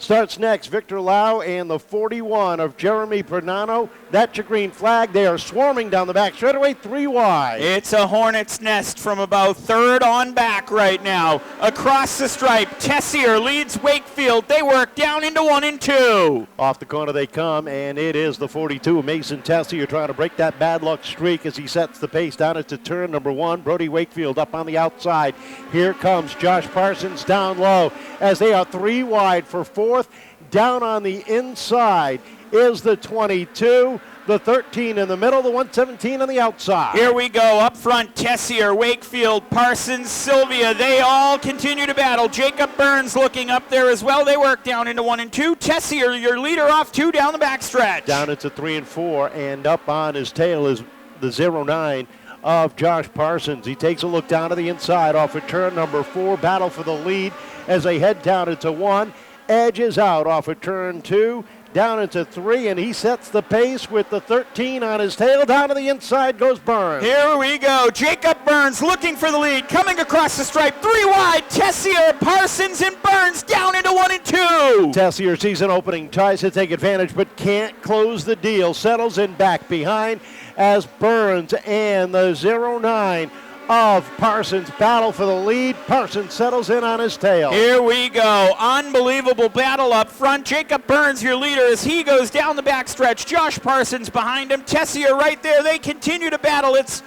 starts next. Victor Lau and the 41 of Jeremy Pernano. That's your green flag. They are swarming down the back straightaway, 3 wide. It's a hornet's nest from about third on back right now. Across the stripe, Tessier leads Wakefield. They work down into 1 and 2. Off the corner they come, and it is the 42, Mason Tessier, trying to break that bad luck streak as he sets the pace down into turn number 1. Brody Wakefield up on the outside. Here comes Josh Parsons down low as they are 3 wide for 4th. Down on the inside is the 22, the 13 in the middle, the 117 on the outside. Here we go. Up front, Tessier, Wakefield, Parsons, Silvia. They all continue to battle. Jacob Burns looking up there as well. They work down into 1 and 2. Tessier, your leader, off 2 down the backstretch. Down into 3 and 4, and up on his tail is the 09 of Josh Parsons. He takes a look down to the inside off of turn number 4. Battle for the lead as they head down into 1. Edges out off of turn 2, down into 3, and he sets the pace with the 13 on his tail. Down to the inside goes Burns. Here we go. Jacob Burns looking for the lead, coming across the stripe, 3 wide. Tessier, Parsons, and Burns down into 1 and 2. Tessier season opening, tries to take advantage, but can't close the deal. Settles in back behind as Burns and the 09 of Parsons battle for the lead. Parsons settles in on his tail. Here we go. Unbelievable battle up front. Jacob Burns, your leader, as he goes down the backstretch. Josh Parsons behind him. Tessier right there. They continue to battle. It's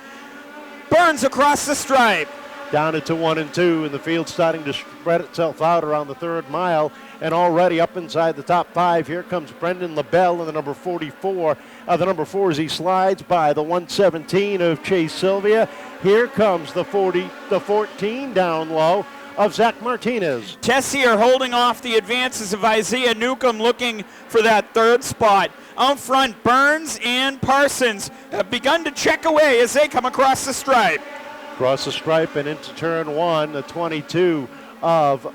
Burns across the stripe. Down into 1 and 2, and the field starting to spread itself out around the 3rd mile, and already up inside the top 5. Here comes Brenden LaBelle in the number 44. The number 4 as he slides by the 117 of Chase Silvia. Here comes the 14 down low of Zach Martinez. Tessier holding off the advances of Isaiah Newcomb, looking for that 3rd spot. Out front, Burns and Parsons have begun to check away as they come across the stripe. Across the stripe and into turn 1, the 22 of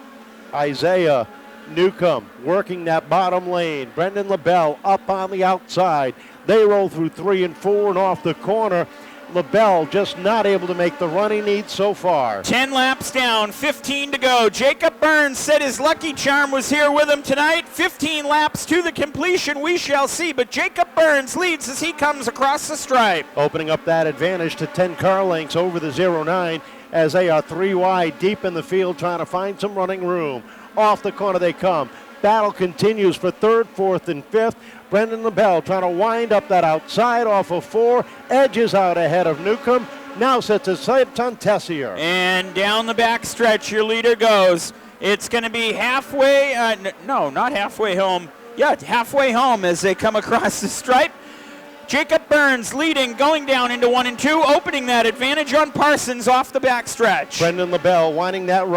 Isaiah Newcomb working that bottom lane. Brenden LaBelle up on the outside. They roll through 3 and 4 and off the corner. LaBelle just not able to make the run he needs so far. 10 laps down, 15 to go. Jacob Burns said his lucky charm was here with him tonight. 15 laps to the completion, we shall see. But Jacob Burns leads as he comes across the stripe. Opening up that advantage to 10 car lengths over the 09 as they are 3 wide deep in the field trying to find some running room. Off the corner they come. Battle continues for 3rd, 4th, and 5th. Brenden LaBelle trying to wind up that outside off of 4. Edges out ahead of Newcomb. Now sets his sights on Tessier. And down the back stretch, your leader goes. It's going to be halfway, no, not halfway home. Yeah, halfway home as they come across the stripe. Jacob Burns leading, going down into 1 and 2, opening that advantage on Parsons off the backstretch. Brenden LaBelle winding that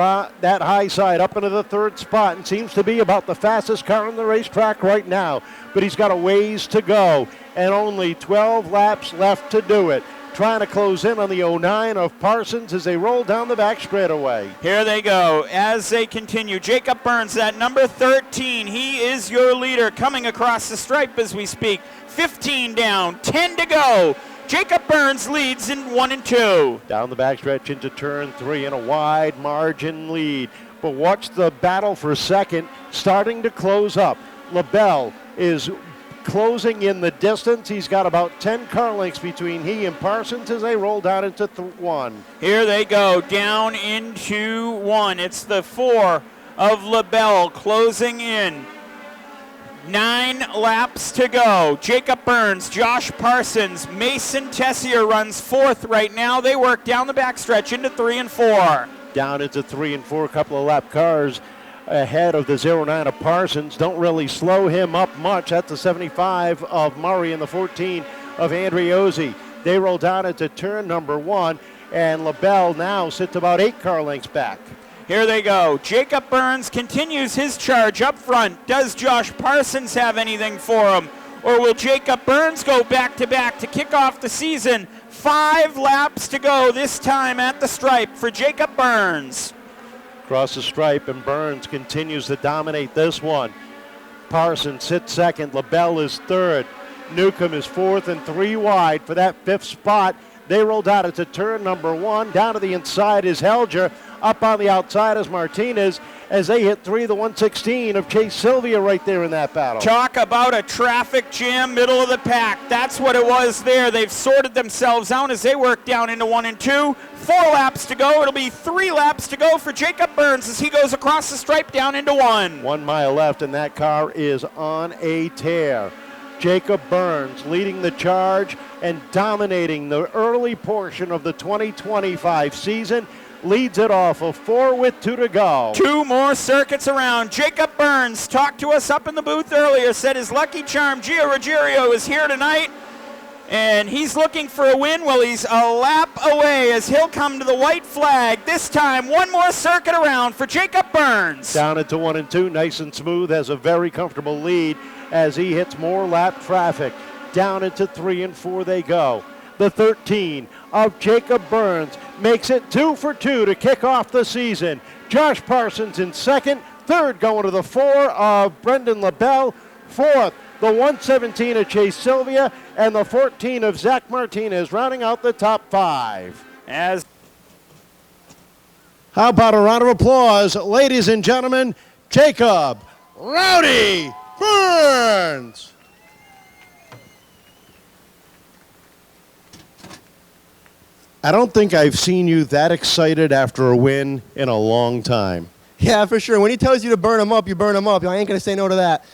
high side up into the 3rd spot and seems to be about the fastest car on the racetrack right now. But he's got a ways to go and only 12 laps left to do it. Trying to close in on the 09 of Parsons as they roll down the back straightaway. Here they go as they continue. Jacob Burns, that number 13, he is your leader, coming across the stripe as we speak. 15 down, 10 to go. Jacob Burns leads in 1 and 2. Down the backstretch into turn 3 in a wide margin lead. But watch the battle for 2nd starting to close up. LaBelle is closing in the distance. He's got about 10 car lengths between he and Parsons as they roll down into 1. Here they go, down into 1. It's the 4 of LaBelle closing in. 9 laps to go. Jacob Burns, Josh Parsons, Mason Tessier runs 4th right now. They work down the backstretch into 3 and 4. Down into 3 and 4, a couple of lap cars ahead of the 09 of Parsons. Don't really slow him up much. That's the 75 of Murray and the 14 of Andriozzi. They roll down into turn number 1, and LaBelle now sits about 8 car lengths back. Here they go. Jacob Burns continues his charge up front. Does Josh Parsons have anything for him? Or will Jacob Burns go back-to-back to kick off the season? 5 laps to go this time at the stripe for Jacob Burns. Across the stripe, and Burns continues to dominate this one. Parsons sits 2nd. LaBelle is 3rd. Newcomb is 4th and 3 wide for that 5th spot. They roll down into turn number 1. Down to the inside is Helger. Up on the outside is Martinez as they hit 3, the 116 of Chase Silvia right there in that battle. Talk about a traffic jam, middle of the pack. That's what it was there. They've sorted themselves out as they work down into 1 and 2. 4 laps to go. It'll be 3 laps to go for Jacob Burns as he goes across the stripe down into 1. 1 mile left, and that car is on a tear. Jacob Burns leading the charge and dominating the early portion of the 2025 season. Leads it off of 4 with 2 to go. 2 more circuits around. Jacob Burns talked to us up in the booth earlier, said his lucky charm, Gio Ruggiero, is here tonight, and he's looking for a win. Well, he's a lap away as he'll come to the white flag. This time, 1 more circuit around for Jacob Burns. Down into 1 and 2, nice and smooth, has a very comfortable lead as he hits more lap traffic. Down into 3 and 4 they go. The 13 of Jacob Burns makes it 2 for 2 to kick off the season. Josh Parsons in second. Third going to the 4 of Brenden LaBelle. Fourth, the 117 of Chase Silvia. And the 14 of Zach Martinez rounding out the top 5. How about a round of applause, ladies and gentlemen, Jacob Rowdy Burns. I don't think I've seen you that excited after a win in a long time. Yeah, for sure. When he tells you to burn him up, you burn him up. I ain't going to say no to that.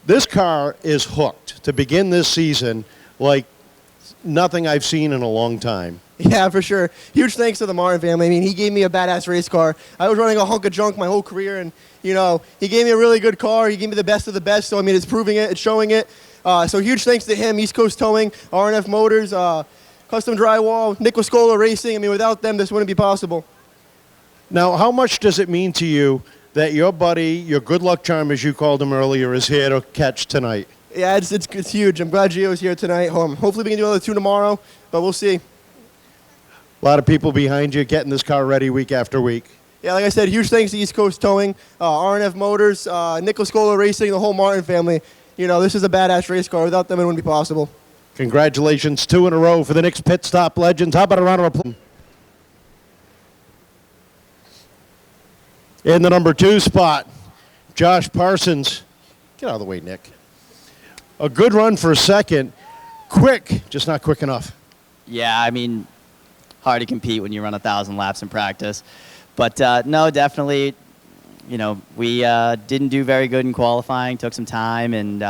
This car is hooked to begin this season like nothing I've seen in a long time. Yeah, for sure. Huge thanks to the Martin family. I mean, he gave me a badass race car. I was running a hunk of junk my whole career, and, you know, he gave me a really good car. He gave me the best of the best, so, I mean, it's proving it. It's showing it. So huge thanks to him, East Coast Towing, R&F Motors, Custom Drywall, Nicholas Scola Racing. I mean, without them, this wouldn't be possible. Now, how much does it mean to you that your buddy, your good luck charm, as you called him earlier, is here to catch tonight? Yeah, it's huge. I'm glad Gio's here tonight. Hopefully we can do another 2 tomorrow, but we'll see. A lot of people behind you getting this car ready week after week. Yeah, like I said, huge thanks to East Coast Towing, R&F Motors, Nicholas Scola Racing, the whole Martin family. You know, this is a badass race car. Without them, it wouldn't be possible. Congratulations, 2 in a row for the Knicks Pit Stop Legends. How about a round of applause? In the number 2 spot, Josh Parsons. Get out of the way, Nick. A good run for second. Quick, just not quick enough. Yeah, I mean, hard to compete when you run 1,000 laps in practice. But no, definitely, you know, we didn't do very good in qualifying, took some time, and,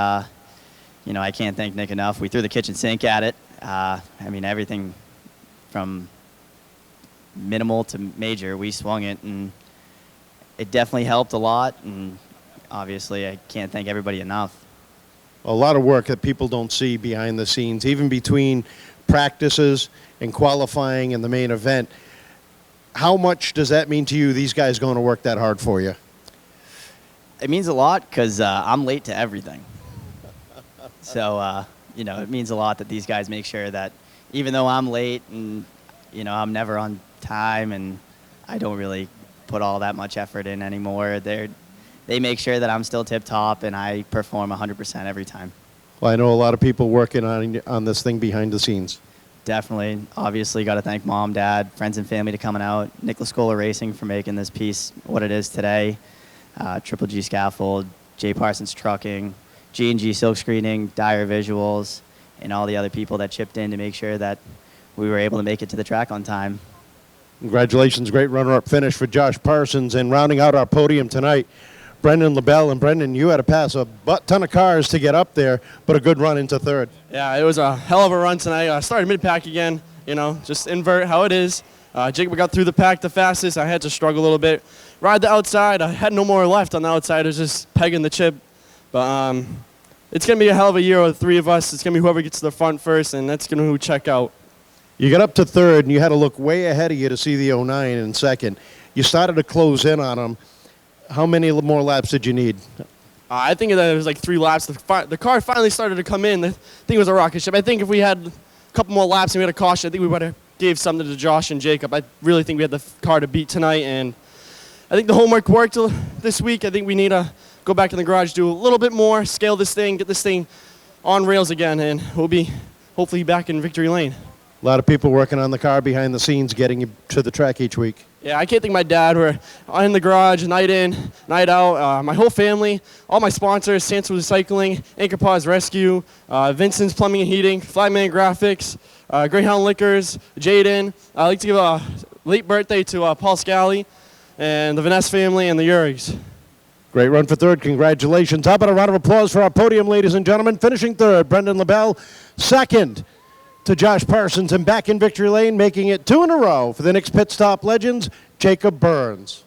you know, I can't thank Nick enough. We threw the kitchen sink at it. I mean, everything from minimal to major, we swung it, and it definitely helped a lot, and obviously I can't thank everybody enough. A lot of work that people don't see behind the scenes, even between practices and qualifying and the main event. How much does that mean to you, these guys going to work that hard for you? It means a lot because I'm late to everything. So, you know, it means a lot that these guys make sure that even though I'm late and, you know, I'm never on time and I don't really put all that much effort in anymore, they make sure that I'm still tip-top and I perform 100% every time. Well, I know a lot of people working on this thing behind the scenes. Definitely. Obviously, got to thank Mom, Dad, friends and family to coming out. Nicholas Scola Racing for making this piece what it is today. Triple G Scaffold, J Parsons Trucking, G&G Silk Screening, Dyer Visuals, and all the other people that chipped in to make sure that we were able to make it to the track on time. Congratulations, great runner-up finish for Josh Parsons. And rounding out our podium tonight, Brenden LaBelle. And Brenden, you had to pass a ton of cars to get up there, but a good run into third. Yeah, it was a hell of a run tonight. I started mid-pack again, you know, just invert how it is. Jacob got through the pack the fastest. I had to struggle a little bit. Ride the outside. I had no more left on the outside. I was just pegging the chip. But it's going to be a hell of a year with the 3 of us. It's going to be whoever gets to the front first, and that's going to check out. You got up to third, and you had to look way ahead of you to see the 09 in second. You started to close in on them. How many more laps did you need? I think that it was like 3 laps. The car finally started to come in. The thing was a rocket ship. I think if we had a couple more laps and we had a caution, I think we would have gave something to Josh and Jacob. I really think we had the car to beat tonight, and I think the homework worked this week. I think we need to go back in the garage, do a little bit more, scale this thing, get this thing on rails again, and we'll be hopefully back in victory lane. A lot of people working on the car behind the scenes, getting you to the track each week. Yeah, I can't thank my dad. We're in the garage, night in, night out. My whole family, all my sponsors, Sansa Recycling, Anchor Paws Rescue, Vincent's Plumbing and Heating, Flyman Graphics, Greyhound Liquors, Jaden. I'd like to give a late birthday to Paul Scally and the Vanasse family and the Urigs. Great run for third. Congratulations. How about a round of applause for our podium, ladies and gentlemen? Finishing third, Brenden LaBelle. Second to Josh Parsons, and back in victory lane, making it 2 in a row for the next Pit Stop Legends, Jacob Burns.